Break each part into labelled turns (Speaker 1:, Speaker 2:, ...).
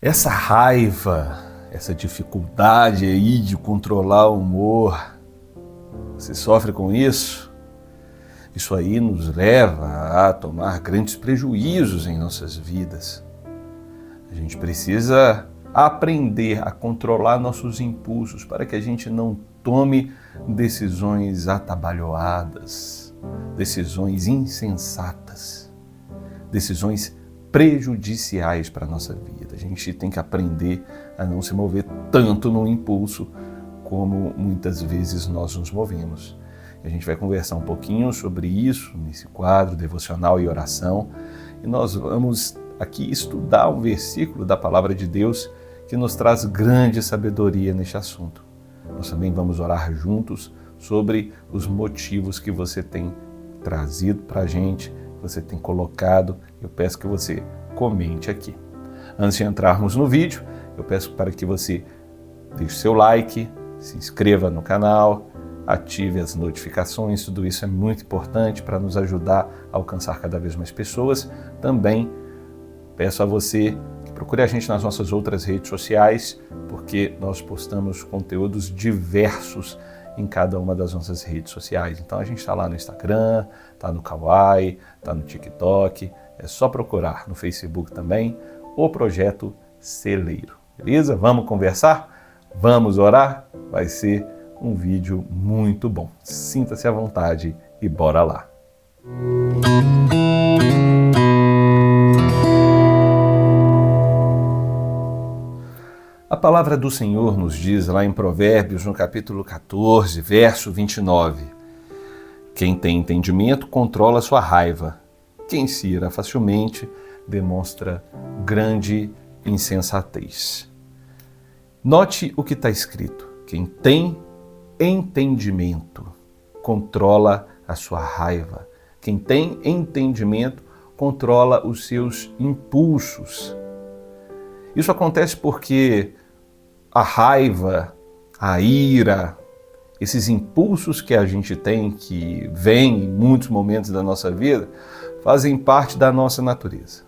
Speaker 1: Essa raiva, essa dificuldade aí de controlar o humor, você sofre com isso? Isso aí nos leva a tomar grandes prejuízos em nossas vidas. A gente precisa aprender a controlar nossos impulsos para que a gente não tome decisões atabalhoadas, decisões insensatas, decisões prejudiciais para a nossa vida. A gente tem que aprender a não se mover tanto no impulso como muitas vezes nós nos movemos. A gente vai conversar um pouquinho sobre isso nesse quadro devocional e oração, e nós vamos aqui estudar um versículo da Palavra de Deus que nos traz grande sabedoria neste assunto. Nós também vamos orar juntos sobre os motivos que você tem trazido para a gente, que você tem colocado. Eu peço que você comente aqui. Antes de entrarmos no vídeo, eu peço para que você deixe seu like, se inscreva no canal, ative as notificações, tudo isso é muito importante para nos ajudar a alcançar cada vez mais pessoas. Também peço a você que procure a gente nas nossas outras redes sociais, porque nós postamos conteúdos diversos em cada uma das nossas redes sociais. Então a gente está lá no Instagram, está no Kawaii, está no TikTok, é só procurar no Facebook também, o Projeto Celeiro. Beleza? Vamos conversar? Vamos orar? Vai ser um vídeo muito bom. Sinta-se à vontade e bora lá. A palavra do Senhor nos diz lá em Provérbios, no capítulo 14, verso 29. Quem tem entendimento controla sua raiva. Quem se ira facilmente demonstra grande insensatez. Note o que está escrito. Quem tem entendimento controla a sua raiva. Quem tem entendimento controla os seus impulsos. Isso acontece porque a raiva, a ira, esses impulsos que a gente tem, que vêm em muitos momentos da nossa vida, fazem parte da nossa natureza.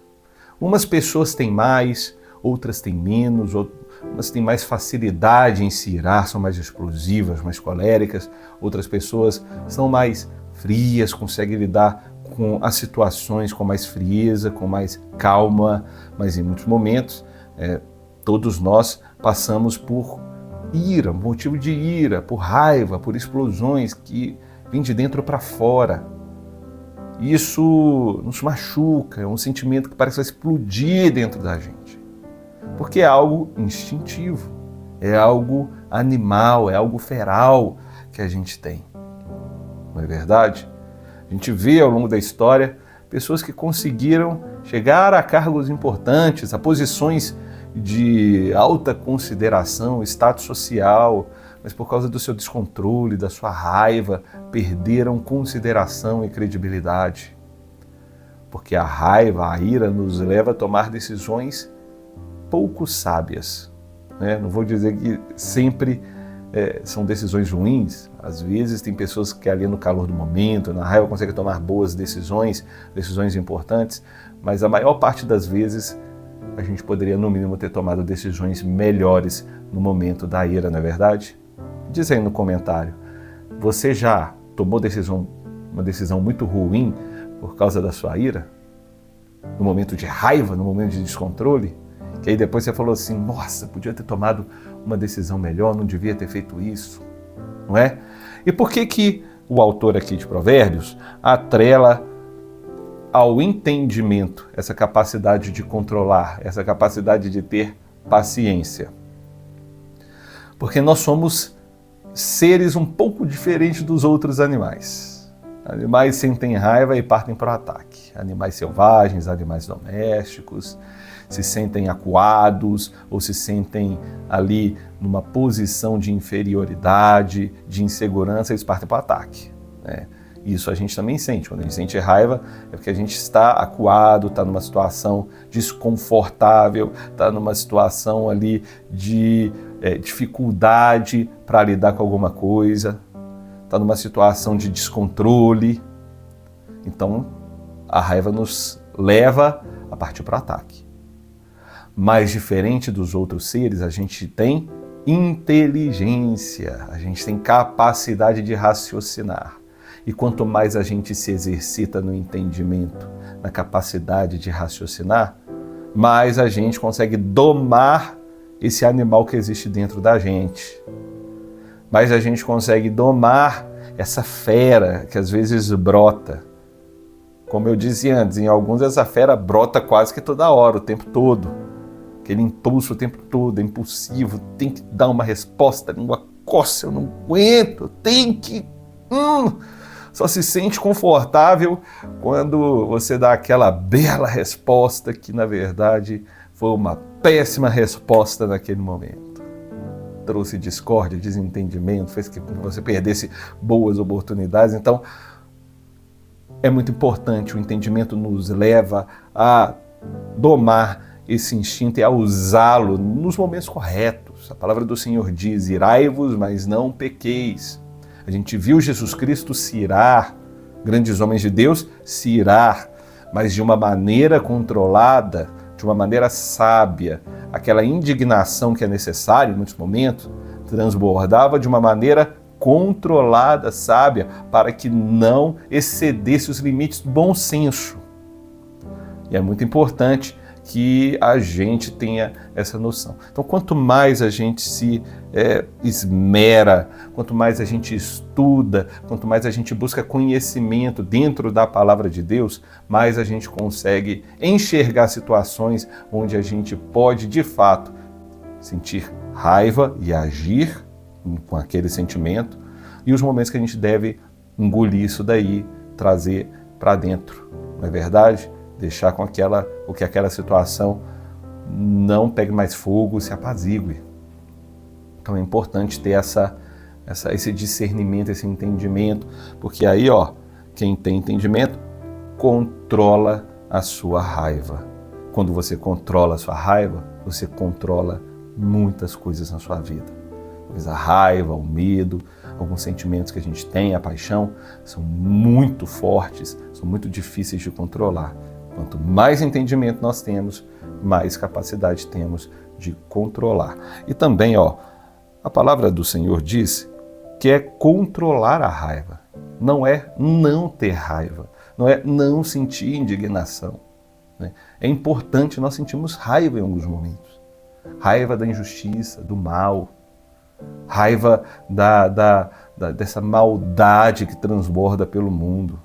Speaker 1: Umas pessoas têm mais, outras têm menos, umas têm mais facilidade em se irar, são mais explosivas, mais coléricas, outras pessoas são mais frias, conseguem lidar com as situações com mais frieza, com mais calma, mas em muitos momentos todos nós passamos por ira, motivo de ira, por raiva, por explosões que vêm de dentro para fora. Isso nos machuca, é um sentimento que parece explodir dentro da gente. Porque é algo instintivo, é algo animal, é algo feral que a gente tem. Não é verdade? A gente vê ao longo da história pessoas que conseguiram chegar a cargos importantes, a posições de alta consideração, status social, mas por causa do seu descontrole, da sua raiva, perderam consideração e credibilidade. Porque a raiva, a ira nos leva a tomar decisões pouco sábias. Não vou dizer que sempre são decisões ruins. Às vezes tem pessoas que ali no calor do momento, na raiva, conseguem tomar boas decisões, decisões importantes, mas a maior parte das vezes a gente poderia no mínimo ter tomado decisões melhores no momento da ira, não é verdade? Diz aí no comentário, você já tomou uma decisão muito ruim por causa da sua ira? No momento de raiva, no momento de descontrole? Que aí depois você falou assim, nossa, podia ter tomado uma decisão melhor, não devia ter feito isso, não é? E por que o autor aqui de Provérbios atrela ao entendimento essa capacidade de controlar, essa capacidade de ter paciência? Porque nós somos seres um pouco diferentes dos outros animais. Animais sentem raiva e partem para o ataque. Animais selvagens, animais domésticos, se sentem acuados ou se sentem ali numa posição de inferioridade, de insegurança, eles partem para o ataque. Isso a gente também sente. Quando a gente sente raiva é porque a gente está acuado, está numa situação desconfortável, está numa situação ali de dificuldade para lidar com alguma coisa, está numa situação de descontrole. Então, a raiva nos leva a partir para o ataque. Mas diferente dos outros seres, a gente tem inteligência, a gente tem capacidade de raciocinar. E quanto mais a gente se exercita no entendimento, na capacidade de raciocinar, mais a gente consegue domar esse animal que existe dentro da gente. Mais a gente consegue domar essa fera que às vezes brota. Como eu dizia antes, em alguns essa fera brota quase que toda hora, o tempo todo. Aquele impulso o tempo todo, é impulsivo, tem que dar uma resposta, a língua coça, eu não aguento, tem que... Só se sente confortável quando você dá aquela bela resposta que, na verdade, foi uma péssima resposta naquele momento. Trouxe discórdia, desentendimento, fez que você perdesse boas oportunidades. Então, é muito importante, o entendimento nos leva a domar esse instinto e a usá-lo nos momentos corretos. A palavra do Senhor diz, irai-vos, mas não pequeis. A gente viu Jesus Cristo se irar, grandes homens de Deus se irar, mas de uma maneira controlada, de uma maneira sábia. Aquela indignação que é necessária em muitos momentos, transbordava de uma maneira controlada, sábia, para que não excedesse os limites do bom senso. E é muito importante que a gente tenha essa noção. Então, quanto mais a gente se esmera, quanto mais a gente estuda, quanto mais a gente busca conhecimento dentro da palavra de Deus, mais a gente consegue enxergar situações onde a gente pode, de fato, sentir raiva e agir com aquele sentimento, e os momentos que a gente deve engolir isso daí, trazer para dentro, não é verdade? Deixar com que aquela situação não pegue mais fogo, se apazigue. Então é importante ter esse discernimento, esse entendimento, porque aí, quem tem entendimento controla a sua raiva. Quando você controla a sua raiva, você controla muitas coisas na sua vida. Talvez a raiva, o medo, alguns sentimentos que a gente tem, a paixão, são muito fortes, são muito difíceis de controlar. Quanto mais entendimento nós temos, mais capacidade temos de controlar. E também, a palavra do Senhor diz que é controlar a raiva. Não é não ter raiva, não é não sentir indignação. Né? É importante nós sentirmos raiva em alguns momentos. Raiva da injustiça, do mal, raiva dessa maldade que transborda pelo mundo.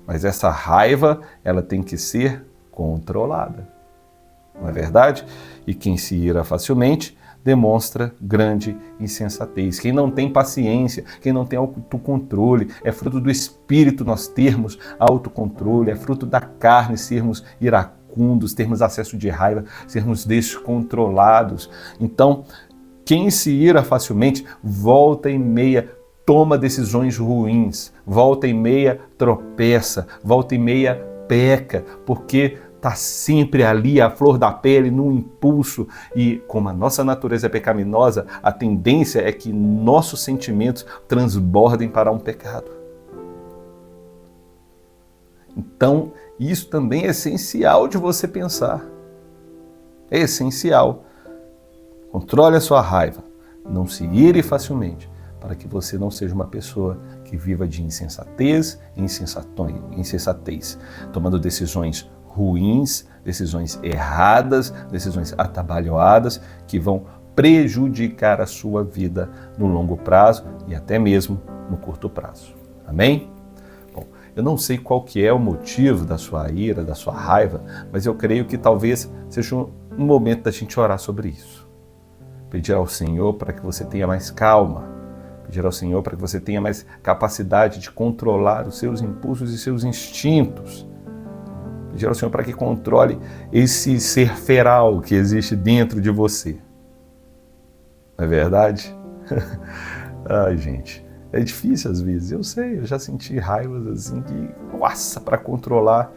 Speaker 1: Mas essa raiva, ela tem que ser controlada, não é verdade? E quem se ira facilmente demonstra grande insensatez. Quem não tem paciência, quem não tem autocontrole, é fruto do espírito nós termos autocontrole, é fruto da carne sermos iracundos, termos acesso de raiva, sermos descontrolados. Então, quem se ira facilmente, volta e meia, toma decisões ruins, volta e meia tropeça, volta e meia peca, porque está sempre ali à flor da pele, no impulso, e como a nossa natureza é pecaminosa, a tendência é que nossos sentimentos transbordem para um pecado. Então, isso também é essencial de você pensar. É essencial. Controle a sua raiva, não se ire facilmente, para que você não seja uma pessoa que viva de insensatez e insensatez, tomando decisões ruins, decisões erradas, decisões atabalhoadas, que vão prejudicar a sua vida no longo prazo e até mesmo no curto prazo. Amém? Bom, eu não sei qual que é o motivo da sua ira, da sua raiva, mas eu creio que talvez seja um momento da gente orar sobre isso. Pedir ao Senhor para que você tenha mais calma, pedir ao Senhor para que você tenha mais capacidade de controlar os seus impulsos e seus instintos. Pedir ao Senhor para que controle esse ser feral que existe dentro de você. Não é verdade? Ai, gente, é difícil às vezes. Eu sei, eu já senti raivas assim que, nossa, para controlar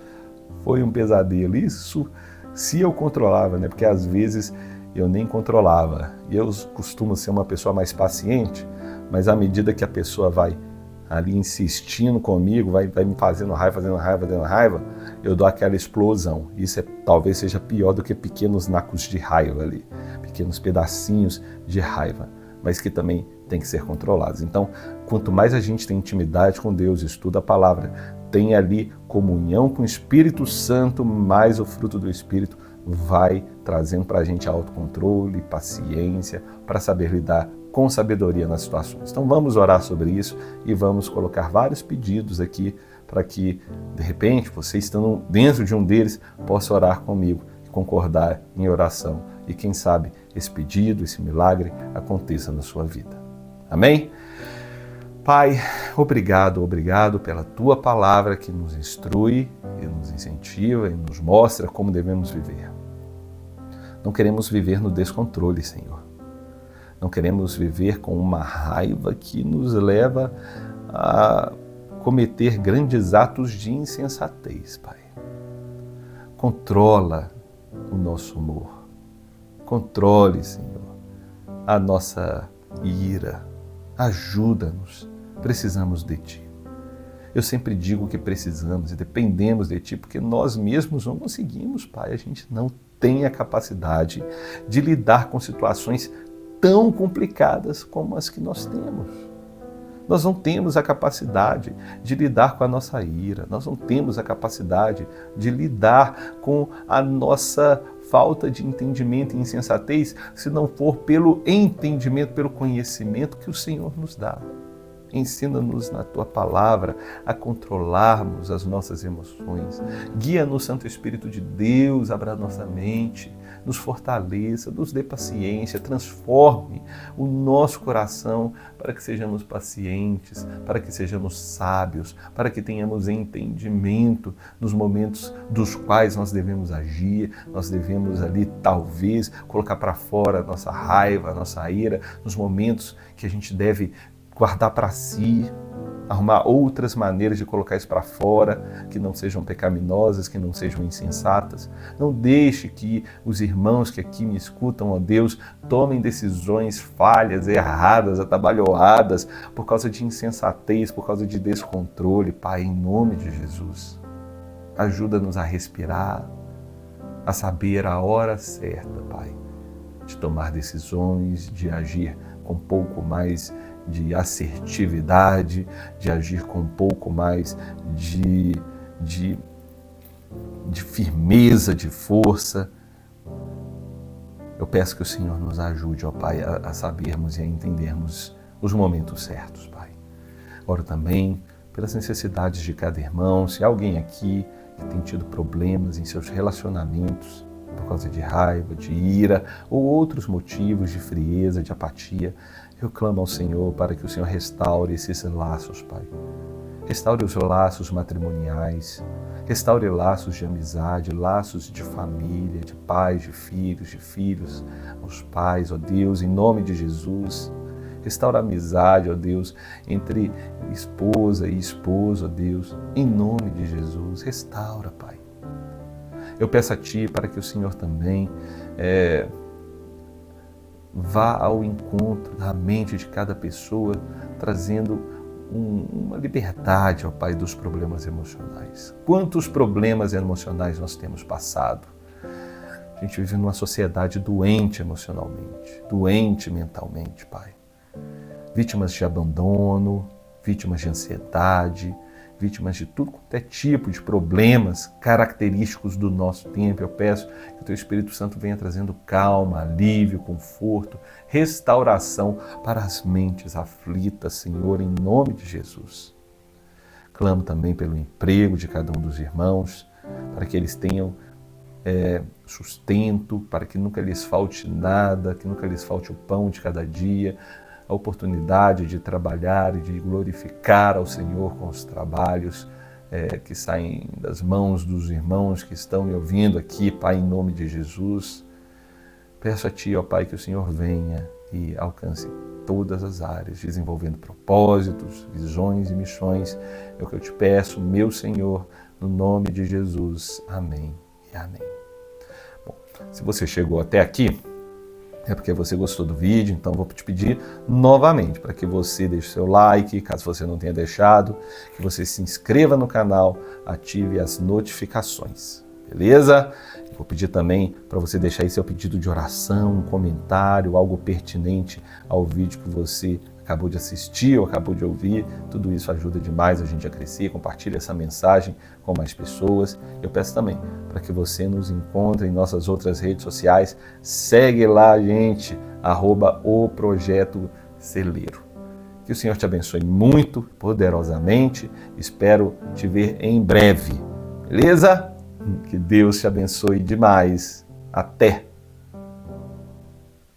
Speaker 1: foi um pesadelo. Isso se eu controlava, né? Porque às vezes eu nem controlava. E eu costumo ser uma pessoa mais paciente, mas à medida que a pessoa vai ali insistindo comigo, vai me fazendo raiva, eu dou aquela explosão. Isso talvez seja pior do que pequenos nacos de raiva ali, pequenos pedacinhos de raiva, mas que também tem que ser controlados. Então, quanto mais a gente tem intimidade com Deus, estuda a palavra, tem ali comunhão com o Espírito Santo, mais o fruto do Espírito vai trazendo para a gente autocontrole, paciência, para saber lidar com sabedoria nas situações. Então vamos orar sobre isso e vamos colocar vários pedidos aqui para que, de repente, você estando dentro de um deles, possa orar comigo e concordar em oração. E quem sabe esse pedido, esse milagre aconteça na sua vida. Amém? Pai, obrigado pela Tua palavra que nos instrui e nos incentiva e nos mostra como devemos viver. Não queremos viver no descontrole, Senhor. Não queremos viver com uma raiva que nos leva a cometer grandes atos de insensatez, Pai. Controla o nosso humor. Controle, Senhor, a nossa ira. Ajuda-nos. Precisamos de Ti. Eu sempre digo que precisamos e dependemos de Ti, porque nós mesmos não conseguimos, Pai. A gente não tem a capacidade de lidar com situações tão complicadas como as que nós temos. Nós não temos a capacidade de lidar com a nossa ira, nós não temos a capacidade de lidar com a nossa falta de entendimento e insensatez, se não for pelo entendimento, pelo conhecimento que o Senhor nos dá. Ensina-nos na Tua palavra a controlarmos as nossas emoções. Guia-nos, Santo Espírito de Deus, abra nossa mente, nos fortaleça, nos dê paciência, transforme o nosso coração para que sejamos pacientes, para que sejamos sábios, para que tenhamos entendimento nos momentos dos quais nós devemos agir, nós devemos ali talvez colocar para fora a nossa raiva, a nossa ira, nos momentos que a gente deve guardar para si, arrumar outras maneiras de colocar isso para fora, que não sejam pecaminosas, que não sejam insensatas. Não deixe que os irmãos que aqui me escutam, ó Deus, tomem decisões falhas, erradas, atabalhoadas, por causa de insensatez, por causa de descontrole. Pai, em nome de Jesus, ajuda-nos a respirar, a saber a hora certa, Pai, de tomar decisões, de agir com um pouco mais de assertividade, de agir com um pouco mais de firmeza, de força. Eu peço que o Senhor nos ajude, ó Pai, a sabermos e a entendermos os momentos certos, Pai. Oro também pelas necessidades de cada irmão, se há alguém aqui que tem tido problemas em seus relacionamentos, por causa de raiva, de ira ou outros motivos de frieza, de apatia, eu clamo ao Senhor para que o Senhor restaure esses laços, Pai. Restaure os laços matrimoniais, restaure laços de amizade, laços de família, de pais, de filhos, aos pais, ó Deus, em nome de Jesus. Restaura a amizade, ó Deus, entre esposa e esposo, ó Deus, em nome de Jesus. Restaura, Pai. Eu peço a Ti para que o Senhor também vá ao encontro da mente de cada pessoa, trazendo uma liberdade, ó Pai, dos problemas emocionais. Quantos problemas emocionais nós temos passado? A gente vive numa sociedade doente emocionalmente, doente mentalmente, Pai. Vítimas de abandono, vítimas de ansiedade, vítimas de tudo quanto é tipo de problemas característicos do nosso tempo. Eu peço que o Teu Espírito Santo venha trazendo calma, alívio, conforto, restauração para as mentes aflitas, Senhor, em nome de Jesus. Clamo também pelo emprego de cada um dos irmãos, para que eles tenham sustento, para que nunca lhes falte nada, que nunca lhes falte o pão de cada dia, a oportunidade de trabalhar e de glorificar ao Senhor com os trabalhos que saem das mãos dos irmãos que estão me ouvindo aqui, Pai, em nome de Jesus. Peço a Ti, ó Pai, que o Senhor venha e alcance todas as áreas, desenvolvendo propósitos, visões e missões. É o que eu te peço, meu Senhor, no nome de Jesus. Amém e amém. Bom, se você chegou até aqui, é porque você gostou do vídeo, então vou te pedir novamente para que você deixe seu like, caso você não tenha deixado, que você se inscreva no canal, ative as notificações, beleza? Vou pedir também para você deixar aí seu pedido de oração, um comentário, algo pertinente ao vídeo que você acabou de assistir ou acabou de ouvir. Tudo isso ajuda demais a gente a crescer, compartilha essa mensagem com mais pessoas. Eu peço também para que você nos encontre em nossas outras redes sociais. Segue lá, gente, @o Projeto Celeiro. Que o Senhor te abençoe muito, poderosamente. Espero te ver em breve. Beleza? Que Deus te abençoe demais. Até!